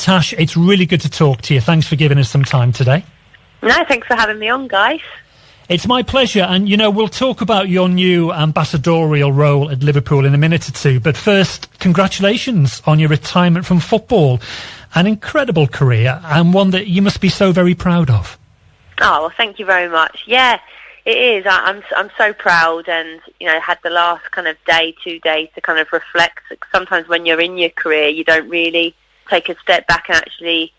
Tash, it's really good to talk to you. Thanks for giving us some time today. No, thanks for having me on, guys. It's my pleasure, and we'll talk about your new ambassadorial role at Liverpool in a minute or two, but first, congratulations on your retirement from football. An incredible career, and one that you must be so very proud of. Oh, well, thank you very much. Yeah, it is. I'm so proud, and had the last kind of 2 days to kind of reflect. Sometimes when you're in your career, you don't really take a step back and actually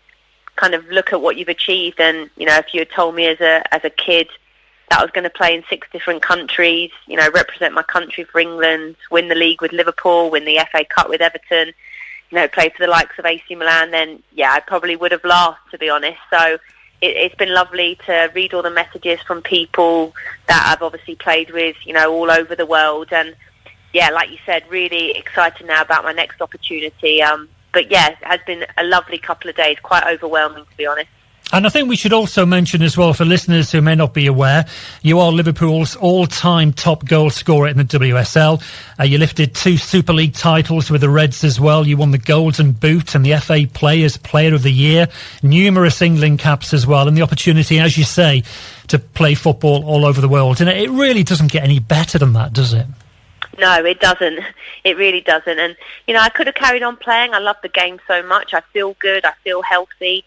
kind of look at what you've achieved. And if you had told me as a kid that I was going to play in 6 different countries, represent my country for England, win the league with Liverpool, win the FA Cup with Everton, play for the likes of AC Milan, then I probably would have laughed, to be honest. So it's been lovely to read all the messages from people that I've obviously played with, all over the world. And like you said, really excited now about my next opportunity. But it has been a lovely couple of days, quite overwhelming, to be honest. And I think we should also mention as well, for listeners who may not be aware, you are Liverpool's all-time top goal scorer in the WSL. You lifted 2 Super League titles with the Reds as well. You won the Golden Boot and the FA Players Player of the Year, numerous England caps as well, and the opportunity, as you say, to play football all over the world. And it really doesn't get any better than that, does it? No, it doesn't. It really doesn't. And, I could have carried on playing. I love the game so much. I feel good. I feel healthy.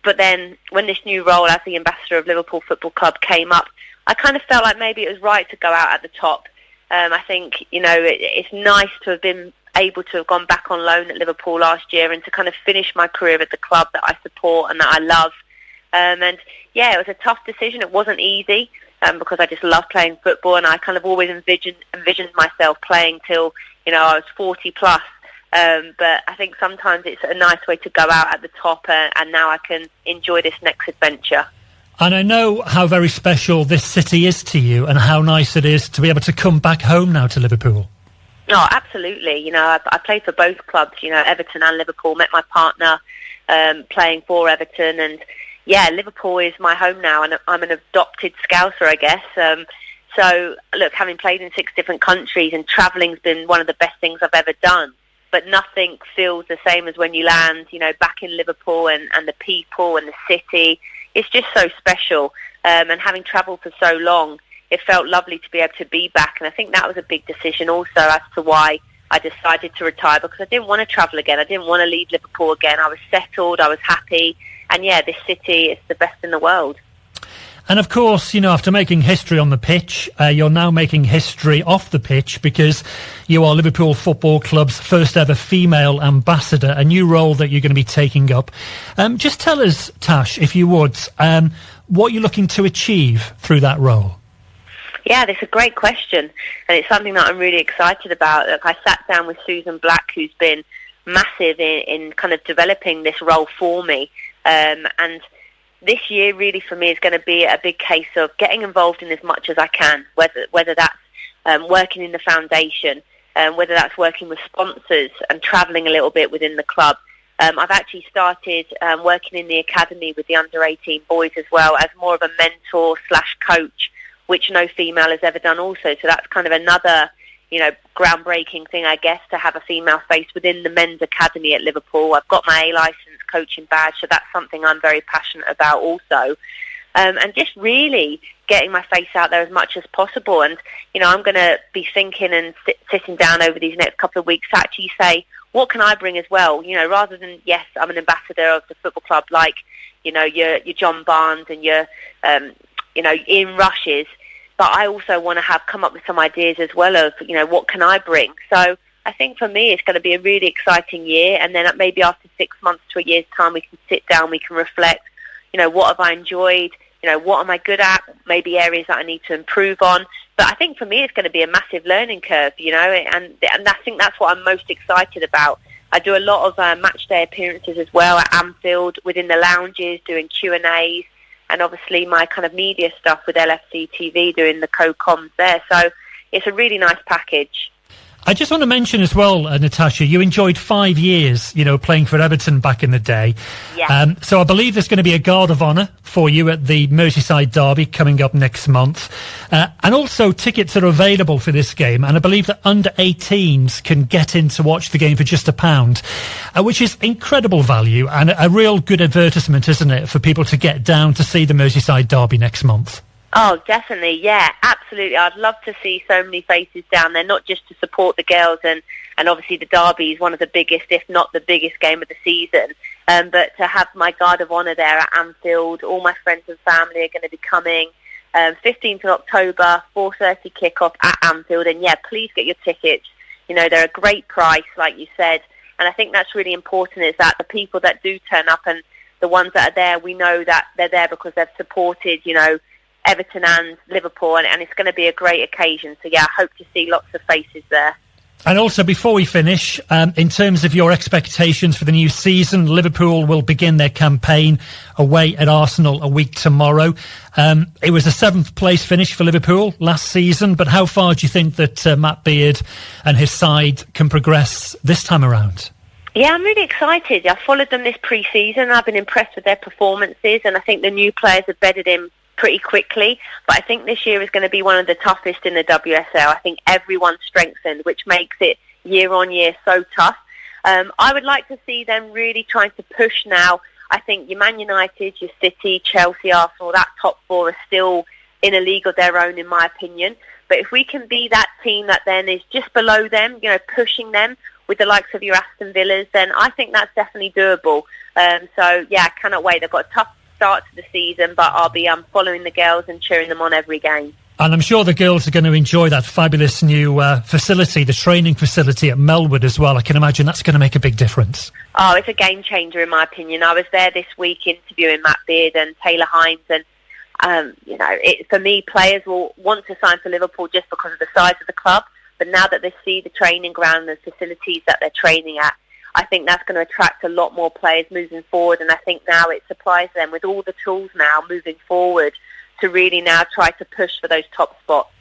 But then when this new role as the ambassador of Liverpool Football Club came up, I kind of felt like maybe it was right to go out at the top. I think, it's nice to have been able to have gone back on loan at Liverpool last year and to kind of finish my career at the club that I support and that I love. It was a tough decision. It wasn't easy because I just love playing football, and I kind of always envisioned myself playing till, I was 40 plus. But I think sometimes it's a nice way to go out at the top, and now I can enjoy this next adventure. And I know how very special this city is to you, and how nice it is to be able to come back home now to Liverpool. Oh, absolutely. I played for both clubs, Everton and Liverpool. Met my partner playing for Everton, and Liverpool is my home now, and I'm an adopted Scouser, I guess. So, look, having played in 6 different countries and travelling's been one of the best things I've ever done. But nothing feels the same as when you land, back in Liverpool and the people and the city. It's just so special. And having travelled for so long, it felt lovely to be able to be back. And I think that was a big decision also as to why I decided to retire, because I didn't want to travel again. I didn't want to leave Liverpool again. I was settled. I was happy. And this city is the best in the world. And of course, after making history on the pitch, you're now making history off the pitch, because you are Liverpool Football Club's first ever female ambassador, a new role that you're going to be taking up. Just tell us, Tash, if you would, what you're looking to achieve through that role. Yeah, that's a great question, and it's something that I'm really excited about. Look, I sat down with Susan Black, who's been massive in kind of developing this role for me, and this year really for me is going to be a big case of getting involved in as much as I can, whether that's working in the foundation, whether that's working with sponsors and travelling a little bit within the club. I've actually started working in the academy with the under-18 boys as well, as more of a mentor / coach, which no female has ever done also. So that's kind of another, groundbreaking thing, I guess, to have a female face within the men's academy at Liverpool. I've got my A-licence coaching badge, so that's something I'm very passionate about also. And just really getting my face out there as much as possible. And, I'm going to be thinking and sitting down over these next couple of weeks to actually say, what can I bring as well? Rather than, yes, I'm an ambassador of the football club, like, your John Barnes and your, Ian Rushes. But I also want to come up with some ideas as well of, what can I bring? So I think for me it's going to be a really exciting year, and then maybe after 6 months to a year's time we can sit down, we can reflect, what have I enjoyed, what am I good at, maybe areas that I need to improve on. But I think for me it's going to be a massive learning curve, and I think that's what I'm most excited about. I do a lot of match day appearances as well at Anfield, within the lounges, doing Q&As, and obviously my kind of media stuff with LFC TV, doing the co-coms there. So it's a really nice package. I just want to mention as well, Natasha, you enjoyed 5 years, playing for Everton back in the day. Yeah. So I believe there's going to be a guard of honour for you at the Merseyside derby coming up next month. And also tickets are available for this game. And I believe that under 18s can get in to watch the game for just £1, which is incredible value and a real good advertisement, isn't it, for people to get down to see the Merseyside derby next month? Oh, definitely. Yeah, absolutely. I'd love to see so many faces down there, not just to support the girls and obviously the derby is one of the biggest, if not the biggest game of the season, but to have my guard of honour there at Anfield. All my friends and family are going to be coming. 15th of October, 4:30 kickoff at Anfield. And yeah, please get your tickets. They're a great price, like you said. And I think that's really important, is that the people that do turn up and the ones that are there, we know that they're there because they've supported, Everton and Liverpool, and it's going to be a great occasion. So yeah, I hope to see lots of faces there. And also, before we finish, in terms of your expectations for the new season, Liverpool will begin their campaign away at Arsenal a week tomorrow. It was a 7th place finish for Liverpool last season, but how far do you think that Matt Beard and his side can progress this time around? Yeah, I'm really excited. I followed them this pre-season. I've been impressed with their performances, and I think the new players have bedded in pretty quickly, but I think this year is going to be one of the toughest in the WSL. I think everyone's strengthened, which makes it year on year so tough. I would like to see them really trying to push now. I think your Man United, your City, Chelsea, Arsenal, that top 4 are still in a league of their own, in my opinion. But if we can be that team that then is just below them, pushing them with the likes of your Aston Villas, then I think that's definitely doable. So yeah, I cannot wait. They've got a tough start to the season, but I'll be following the girls and cheering them on every game. And I'm sure the girls are going to enjoy that fabulous new facility, the training facility at Melwood as well. I can imagine that's going to make a big difference. Oh, it's a game changer in my opinion. I was there this week interviewing Matt Beard and Taylor Hines, and for me, players will want to sign for Liverpool just because of the size of the club, but now that they see the training ground and the facilities that they're training at, I think that's going to attract a lot more players moving forward, and I think now it supplies them with all the tools now moving forward to really now try to push for those top spots.